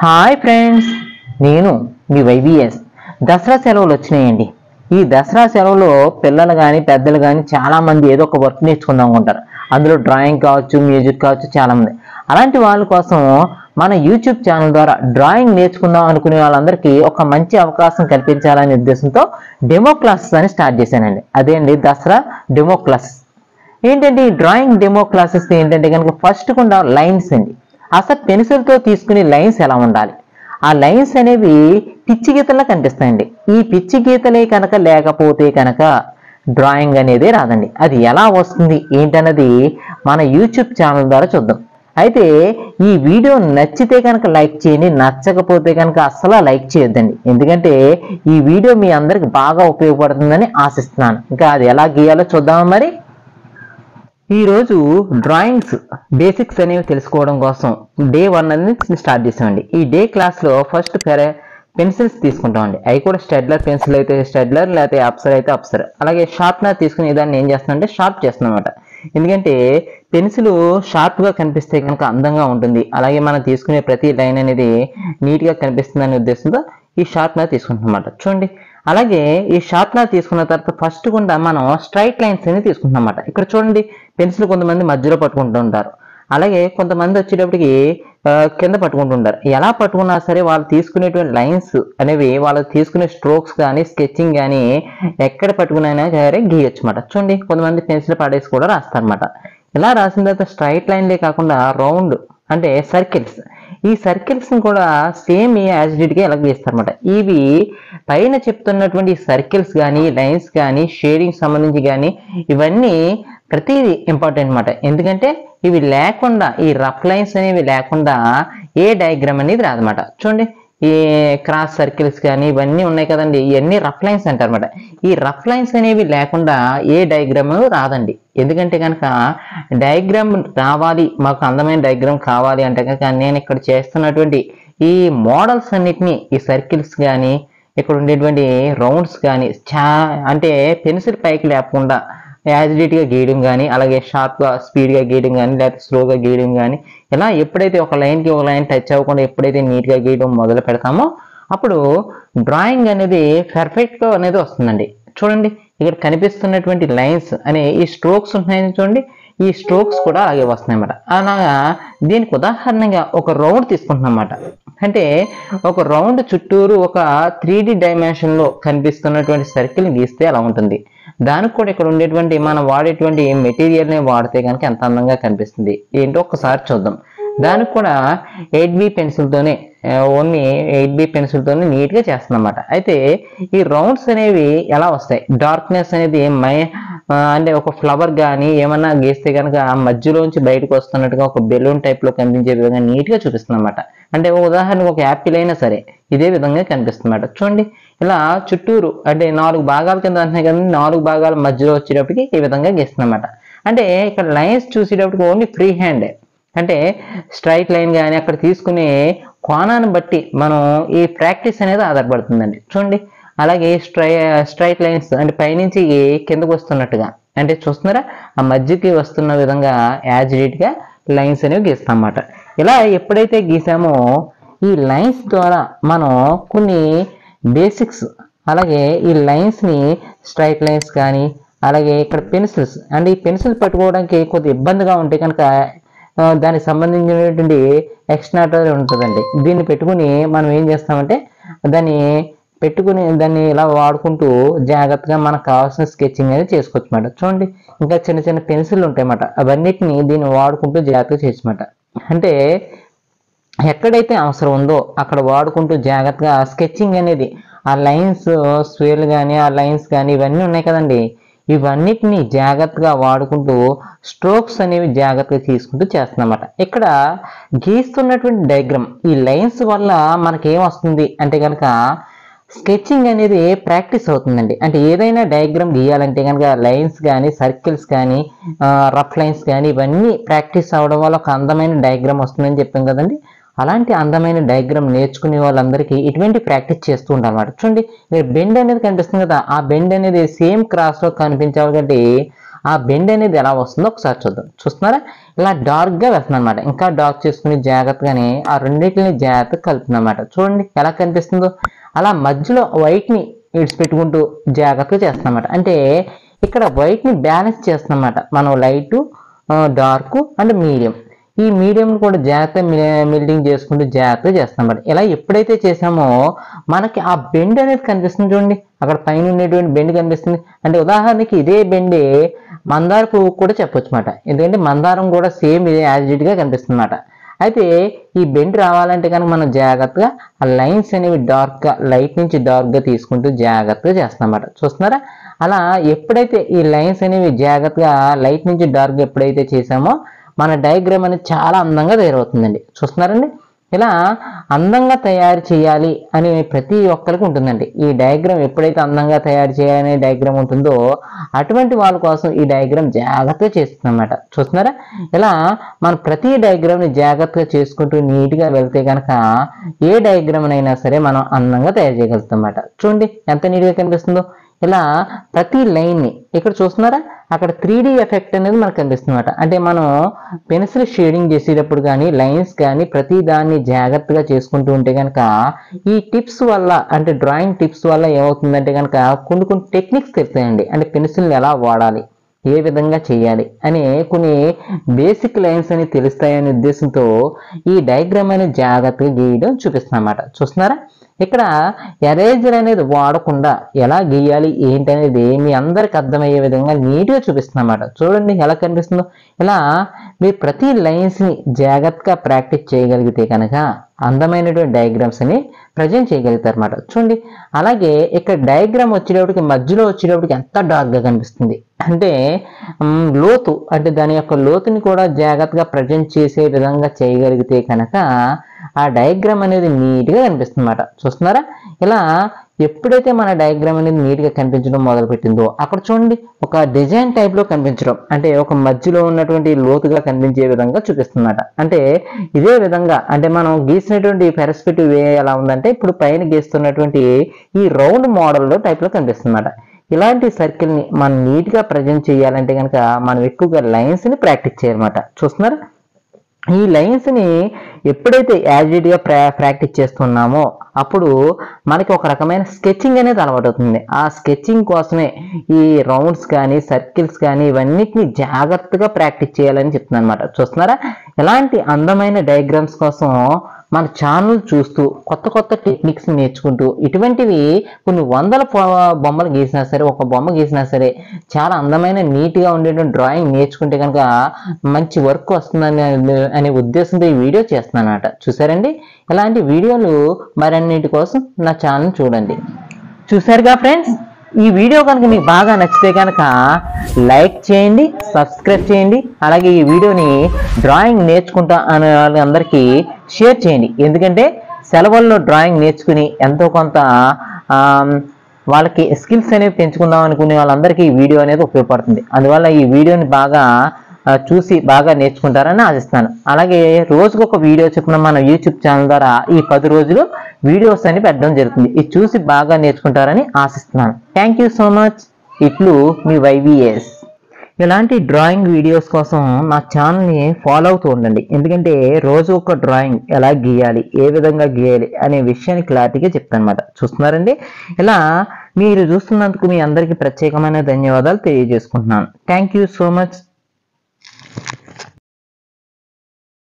Hi friends, నేను మీ YVS. Dasara సెలవులు వచ్చినాయండి. ఈ దసరా సెలవులో పిల్లలు కానీ పెద్దలు కానీ చాలామంది ఏదో ఒక వర్క్ నేర్చుకుందాం అనుకుంటారు. అందులో డ్రాయింగ్ కావచ్చు, మ్యూజిక్ కావచ్చు, చాలామంది. అలాంటి వాళ్ళ కోసం మన యూట్యూబ్ ఛానల్ ద్వారా డ్రాయింగ్ నేర్చుకుందాం అనుకునే వాళ్ళందరికీ ఒక మంచి అవకాశం కల్పించాలనే ఉద్దేశంతో డెమో క్లాసెస్ అని స్టార్ట్ చేశానండి. అదే అండి దసరా డెమో క్లాసెస్. ఏంటంటే ఈ డ్రాయింగ్ డెమో క్లాసెస్ ఏంటంటే కనుక ఫస్ట్ కూడా లైన్స్ అండి. అసలు పెన్సిల్తో తీసుకునే లైన్స్ ఎలా ఉండాలి, ఆ లైన్స్ అనేవి పిచ్చి గీతల్లా కనిపిస్తాయండి. ఈ పిచ్చి గీతలే కనుక లేకపోతే కనుక డ్రాయింగ్ అనేది రాదండి. అది ఎలా వస్తుంది ఏంటన్నది మన యూట్యూబ్ ఛానల్ ద్వారా చూద్దాం. అయితే ఈ వీడియో నచ్చితే కనుక లైక్ చేయండి, నచ్చకపోతే కనుక అస్సలు లైక్ చేయొద్దండి. ఎందుకంటే ఈ వీడియో మీ అందరికి బాగా ఉపయోగపడుతుందని ఆశిస్తున్నాను. ఇంకా అది ఎలా గీయాలో చూద్దామా మరి. ఈరోజు డ్రాయింగ్స్ బేసిక్స్ అనేవి తెలుసుకోవడం కోసం Day-1 అనేది స్టార్ట్ చేసామండి. ఈ డే క్లాస్లో ఫస్ట్ పెన్సిల్స్ తీసుకుంటామండి. అవి కూడా స్టెడ్లర్ పెన్సిల్ అయితే స్టెడ్లర్, లేకపోతే అప్సర్ అయితే అప్సర్. అలాగే షార్ప్నర్ తీసుకుని దాన్ని ఏం చేస్తున్నామంటే షార్ప్ చేస్తున్నాం అనమాట. ఎందుకంటే పెన్సిల్ షార్ప్గా కనిపిస్తే కనుక అందంగా ఉంటుంది, అలాగే మనం తీసుకునే ప్రతి లైన్ అనేది నీట్గా కనిపిస్తుంది అనే ఉద్దేశంతో ఈ షార్ప్నర్ తీసుకుంటున్నాం అన్నమాట. చూడండి, అలాగే ఈ షార్ప్నర్ తీసుకున్న తర్వాత ఫస్ట్ కూడా మనం స్ట్రైట్ లైన్స్ అనేది తీసుకుంటున్నాం అన్నమాట. ఇక్కడ చూడండి, పెన్సిల్ కొంతమంది మధ్యలో పట్టుకుంటూ ఉంటారు, అలాగే కొంతమంది వచ్చేటప్పటికి కింద పట్టుకుంటుంటారు. ఎలా పట్టుకున్నా సరే వాళ్ళు తీసుకునేటువంటి లైన్స్ అనేవి, వాళ్ళు తీసుకునే స్ట్రోక్స్ కానీ స్కెచింగ్ కానీ ఎక్కడ పట్టుకున్నా సరే గీయొచ్చు అన్నమాట. చూడండి, కొంతమంది పెన్సిల్ పడేసి కూడా రాస్తారన్నమాట. ఇలా రాసిన తర్వాత స్ట్రైట్ లైన్లే కాకుండా రౌండ్ అంటే సర్కిల్స్, ఈ సర్కిల్స్ని కూడా సేమ్ యాజ్ ఇట్ గా ఎలా గీస్తారన్నమాట. ఇవి పైన చెప్తున్నటువంటి సర్కిల్స్ కానీ లైన్స్ కానీ షేడింగ్ సంబంధించి కానీ ఇవన్నీ ప్రతిదీ ఇంపార్టెంట్ అన్నమాట. ఎందుకంటే ఇవి లేకుండా, ఈ రఫ్ లైన్స్ అనేవి లేకుండా ఏ డయాగ్రామ్ అనేది రాదన్నమాట. చూడండి, ఈ క్రాస్ సర్కిల్స్ కానీ ఇవన్నీ ఉన్నాయి కదండి, ఇవన్నీ రఫ్ లైన్స్ అంటారు అనమాట. ఈ రఫ్ లైన్స్ అనేవి లేకుండా ఏ డయాగ్రామ్ రాదండి. ఎందుకంటే కనుక డయాగ్రామ్ రావాలి, మాకు అందమైన డయాగ్రామ్ కావాలి అంటే కనుక నేను ఇక్కడ చేస్తున్నటువంటి ఈ మోడల్స్ అన్నిటినీ, ఈ సర్కిల్స్ కానీ ఇక్కడ ఉండేటువంటి రౌండ్స్ కానీ అంటే పెన్సిల్ పైకి లేకుండా యాజిడిటీగా గీయడం కానీ, అలాగే షార్ప్గా స్పీడ్గా గీయడం కానీ, లేకపోతే స్లోగా గీయడం కానీ, ఇలా ఎప్పుడైతే ఒక లైన్కి ఒక లైన్ టచ్ అవ్వకుండా ఎప్పుడైతే నీట్గా గీయడం మొదలు పెడతామో అప్పుడు డ్రాయింగ్ అనేది పర్ఫెక్ట్గా అనేది వస్తుందండి. చూడండి, ఇక్కడ కనిపిస్తున్నటువంటి లైన్స్ అనే ఈ స్ట్రోక్స్ ఉన్నాయని చూడండి, ఈ స్ట్రోక్స్ కూడా అలాగే వస్తున్నాయి అన్నమాట. అలాగా దీనికి ఉదాహరణగా ఒక రౌండ్ తీసుకుంటున్నాం అన్నమాట. అంటే ఒక రౌండ్ చుట్టూరు ఒక 3D డైమెన్షన్లో కనిపిస్తున్నటువంటి సర్కిల్ని గీస్తే అలా ఉంటుంది. దానికి కూడా ఇక్కడ ఉండేటువంటి మనం వాడేటువంటి మెటీరియల్ని వాడితే కనుక ఎంత అందంగా కనిపిస్తుంది ఏంటో ఒకసారి చూద్దాం. దానికి కూడా 8B పెన్సిల్తోనే, ఓన్లీ 8B పెన్సిల్తోనే నీట్గా చేస్తుందన్నమాట. అయితే ఈ రౌండ్స్ అనేవి ఎలా వస్తాయి, డార్క్నెస్ అనేది అంటే ఒక ఫ్లవర్ కానీ ఏమన్నా గీస్తే కనుక మధ్యలోంచి బయటకు వస్తున్నట్టుగా ఒక బెలూన్ టైప్లో కనిపించే విధంగా నీట్గా చూపిస్తుంది అనమాట. అంటే ఉదాహరణకు ఒక యాపిల్ అయినా సరే ఇదే విధంగా కనిపిస్తుంది అన్నమాట. చూడండి, ఇలా చుట్టూరు అంటే 4 భాగాల కింద అంటున్నాయి కదండి, 4 భాగాల మధ్యలో వచ్చేటప్పటికి ఈ విధంగా గీస్తుంది అనమాట. అంటే ఇక్కడ లైన్స్ చూసేటప్పటికి ఓన్లీ ఫ్రీ హ్యాండ్, అంటే స్ట్రైట్ లైన్ కానీ అక్కడ తీసుకునే కోణాన్ని బట్టి మనం ఈ ప్రాక్టీస్ అనేది ఆధారపడుతుందండి. చూడండి, అలాగే స్ట్రైట్ లైన్స్ అంటే పైనుంచి కిందకు వస్తున్నట్టుగా, అంటే చూస్తున్నారా ఆ మధ్యకి వస్తున్న విధంగా యాజిడేట్గా లైన్స్ అనేవి గీస్తాం అన్నమాట. ఇలా ఎప్పుడైతే గీసామో ఈ లైన్స్ ద్వారా మనం కొన్ని బేసిక్స్, అలాగే ఈ లైన్స్ని స్ట్రైట్ లైన్స్ కానీ, అలాగే ఇక్కడ పెన్సిల్స్ అంటే ఈ పెన్సిల్ పట్టుకోవడానికి కొద్దిగా ఇబ్బందిగా ఉంటే కనుక దానికి సంబంధించినటువంటి ఎక్స్ట్రాటర్ ఉంటుందండి. దీన్ని పెట్టుకుని మనం ఏం చేస్తామంటే దాన్ని ఇలా వాడుకుంటూ జాగ్రత్తగా మనకు కావాల్సిన స్కెచింగ్ అనేది చేసుకోవచ్చు అన్నమాట. చూడండి, ఇంకా చిన్న చిన్న పెన్సిల్ ఉంటాయి అన్నమాట, అవన్నిటిని దీన్ని వాడుకుంటూ జాగ్రత్తగా చేయొచ్చన్నమాట. అంటే ఎక్కడైతే అవసరం ఉందో అక్కడ వాడుకుంటూ జాగ్రత్తగా స్కెచింగ్ అనేది, ఆ లైన్స్ స్వేర్లు కానీ ఆ లైన్స్ కానీ ఇవన్నీ ఉన్నాయి కదండి, ఇవన్నిటిని జాగ్రత్తగా వాడుకుంటూ స్ట్రోక్స్ అనేవి జాగ్రత్తగా తీసుకుంటూ చేస్తున్నమాట. ఇక్కడ గీస్తున్నటువంటి డయాగ్రామ్ ఈ లైన్స్ వల్ల మనకేం వస్తుంది అంటే కనుక స్కెచింగ్ అనేది ప్రాక్టీస్ అవుతుందండి. అంటే ఏదైనా డయాగ్రామ్ గీయాలంటే కనుక లైన్స్ కానీ సర్కిల్స్ కానీ రఫ్ లైన్స్ కానీ ఇవన్నీ ప్రాక్టీస్ అవడం వల్ల ఒక అందమైన డయాగ్రామ్ వస్తుందని చెప్పాం కదండి. అలాంటి అందమైన డయాగ్రామ్ నేర్చుకునే వాళ్ళందరికీ ఇటువంటి ప్రాక్టీస్ చేస్తూ ఉంటారు అన్నమాట. చూడండి, ఇక్కడ బెండ్ అనేది కనిపిస్తుంది కదా, ఆ బెండ్ అనేది సేమ్ క్రాస్లో కనిపించాలి కాబట్టి ఆ బెండ్ అనేది ఎలా వస్తుందో ఒకసారి చూద్దాం. చూస్తున్నారా, ఇలా డార్క్గా వెళ్తుంది అనమాట. ఇంకా డార్క్ చేసుకుని జాగ్రత్తగానే ఆ రెండింటిని జాగ్రత్తగా కలుపుతుంది అనమాట. చూడండి ఎలా కనిపిస్తుందో. అలా మధ్యలో వైట్ని విడిచిపెట్టుకుంటూ జాగ్రత్తగా చేస్తాం అన్నమాట. అంటే ఇక్కడ వైట్ని బ్యాలెన్స్ చేస్తాం అన్నమాట. మనం లైటు, డార్క్ అండ్ మీడియం, ఈ మీడియం కూడా జాగ్రత్తగా మెల్టింగ్ చేసుకుంటూ జాగ్రత్తగా చేస్తాం అన్నమాట. ఇలా ఎప్పుడైతే చేసామో మనకి ఆ బెండ్ అనేది కనిపిస్తుంది. చూడండి అక్కడ పైన ఉండేటువంటి బెండ్ కనిపిస్తుంది. అంటే ఉదాహరణకి ఇదే బెండే మందార పువ్వు కూడా చెప్పొచ్చు అన్నమాట. ఎందుకంటే మందారం కూడా సేమ్ ఇదే యాజ్ ఇట్ గా కనిపిస్తుంది అన్నమాట. అయితే ఈ బెండ్ రావాలంటే కనుక మనం జాగ్రత్తగా ఆ లైన్స్ అనేవి డార్క్గా, లైట్ నుంచి డార్క్గా తీసుకుంటూ జాగ్రత్తగా చేస్తాం అన్నమాట. చూస్తున్నారా, అలా ఎప్పుడైతే ఈ లైన్స్ అనేవి జాగ్రత్తగా లైట్ నుంచి డార్క్గా ఎప్పుడైతే చేసామో మన డయాగ్రామ్ అనేది చాలా అందంగా తయారవుతుందండి. చూస్తున్నారండి, ఇలా అందంగా తయారు చేయాలి అని ప్రతి ఒక్కరికి ఉంటుందండి. ఈ డయాగ్రామ్ ఎప్పుడైతే అందంగా తయారు చేయాలనే డయాగ్రామ్ ఉంటుందో అటువంటి వాళ్ళ కోసం ఈ డయాగ్రామ్ జాగ్రత్తగా చేస్తుంది అన్నమాట. చూస్తున్నారా, ఇలా మనం ప్రతి డయాగ్రామ్ని జాగ్రత్తగా చేసుకుంటూ నీట్గా వెళ్తే కనుక ఏ డయాగ్రామ్ అయినా సరే మనం అందంగా తయారు చేయగలుగుతాం అన్నమాట. చూడండి ఎంత నీట్గా కనిపిస్తుందో. ఇలా ప్రతి లైన్ని ఇక్కడ చూస్తున్నారా, అక్కడ 3D ఎఫెక్ట్ అనేది మనకు కనిపిస్తుంది అన్నమాట. అంటే మనం పెన్సిల్ షేడింగ్ చేసేటప్పుడు కానీ లైన్స్ కానీ ప్రతి దాన్ని జాగ్రత్తగా చేసుకుంటూ ఉంటే కనుక ఈ టిప్స్ వల్ల, అంటే డ్రాయింగ్ టిప్స్ వల్ల ఏమవుతుందంటే కనుక కొన్ని టెక్నిక్స్ తెలుస్తాయండి. అంటే పెన్సిల్ని ఎలా వాడాలి, ఏ విధంగా చేయాలి అనే కొన్ని బేసిక్ లైన్స్ అని తెలుస్తాయనే ఉద్దేశంతో ఈ డయాగ్రామ్ అనేది జాగ్రత్తగా గీయడం చూపిస్తాం అన్నమాట. చూస్తున్నారా, ఇక్కడ ఎరేజర్ అనేది వాడకుండా ఎలా గీయాలి ఏంటి అనేది మీ అందరికి అర్థమయ్యే విధంగా నీట్గా చూపిస్తుంది అన్నమాట. చూడండి ఎలా కనిపిస్తుందో. ఇలా మీరు ప్రతి లైన్స్ని జాగ్రత్తగా ప్రాక్టీస్ చేయగలిగితే కనుక అందమైనటువంటి డయాగ్రామ్స్ అని ప్రజెంట్ చేయగలుగుతారు అన్నమాట. చూడండి, అలాగే ఇక్కడ డయాగ్రామ్ వచ్చేటప్పటికి మధ్యలో వచ్చేటప్పటికి ఎంత డార్క్గా కనిపిస్తుంది. అంటే లోతు, అంటే దాని యొక్క లోతుని కూడా జాగ్రత్తగా ప్రజెంట్ చేసే విధంగా చేయగలిగితే కనుక ఆ డయాగ్రామ్ అనేది నీట్గా కనిపిస్తుంది అన్నమాట. చూస్తున్నారా, ఇలా ఎప్పుడైతే మన డయాగ్రామ్ అనేది నీట్గా కనిపించడం మొదలుపెట్టిందో అక్కడ చూడండి ఒక డిజైన్ టైప్లో కనిపించడం, అంటే ఒక మధ్యలో ఉన్నటువంటి లోతుగా కనిపించే విధంగా చూపిస్తుందన్నమాట. అంటే ఇదే విధంగా అంటే మనం గీసినటువంటి పెర్స్పెక్టివ్ వే ఎలా ఉందంటే ఇప్పుడు పైన గీస్తున్నటువంటి ఈ రౌండ్ మోడల్లో టైప్లో కనిపిస్తుంది అన్నమాట. ఇలాంటి సర్కిల్ని మనం నీట్గా ప్రజెంట్ చేయాలంటే కనుక మనం ఎక్కువగా లైన్స్ని ప్రాక్టీస్ చేయాలన్నమాట. చూస్తున్నారా, ఈ లైన్స్ని ఎప్పుడైతే యాజిడ్గా ప్రాక్టీస్ చేస్తున్నామో అప్పుడు మనకి ఒక రకమైన స్కెచింగ్ అనేది అలవాటు అవుతుంది. ఆ స్కెచింగ్ కోసమే ఈ రౌండ్స్ కానీ సర్కిల్స్ కానీ ఇవన్నిటిని జాగ్రత్తగా ప్రాక్టీస్ చేయాలని చెప్తున్నాను అనమాట. చూస్తున్నారా, ఎలాంటి అందమైన డయాగ్రామ్స్ కోసం మన ఛానల్ చూస్తూ కొత్త టెక్నిక్స్ నేర్చుకుంటూ ఇటువంటివి కొన్ని వందల బొమ్మలు గీసినా సరే, ఒక బొమ్మ గీసినా సరే చాలా అందమైన నీట్గా ఉండేటువంటి డ్రాయింగ్ నేర్చుకుంటే కనుక మంచి వర్క్ వస్తుందని అనే ఉద్దేశంతో ఈ వీడియో చేస్తున్నాను అన్నమాట. చూసారండి, ఇలాంటి వీడియోలు మరన్నిటి కోసం నా ఛానల్ చూడండి. చూసారుగా ఫ్రెండ్స్, ఈ వీడియో కనుక మీకు బాగా నచ్చితే కనుక లైక్ చేయండి, సబ్స్క్రైబ్ చేయండి. అలాగే ఈ వీడియోని డ్రాయింగ్ నేర్చుకుంటా అనే వాళ్ళందరికీ షేర్ చేయండి. ఎందుకంటే సెలవుల్లో డ్రాయింగ్ నేర్చుకుని ఎంతో కొంత వాళ్ళకి స్కిల్స్ అనేవి పెంచుకుందాం అనుకునే వాళ్ళందరికీ ఈ వీడియో అనేది ఉపయోగపడుతుంది. అందువల్ల ఈ వీడియోని బాగా చూసి బాగా నేర్చుకుంటారని ఆశిస్తాను. అలాగే రోజుకొక వీడియో చొప్పున మన యూట్యూబ్ ఛానల్ ద్వారా ఈ 10 రోజులు వీడియోస్ అని పెట్టడం జరుగుతుంది. ఇది చూసి బాగా నేర్చుకుంటారని ఆశిస్తున్నాను. Thank you so much. ఇట్లు మీ YVS. ఇలాంటి డ్రాయింగ్ వీడియోస్ కోసం నా ఛానల్ని ఫాలో అవుతూ ఉండండి. ఎందుకంటే రోజు ఒక డ్రాయింగ్ ఎలా గీయాలి, ఏ విధంగా గీయాలి అనే విషయాన్ని క్లారిటీగా చెప్తాను అనమాట. చూస్తున్నారండి, ఇలా మీరు చూస్తున్నందుకు మీ అందరికీ ప్రత్యేకమైన ధన్యవాదాలు తెలియజేసుకుంటున్నాను. Thank you so much.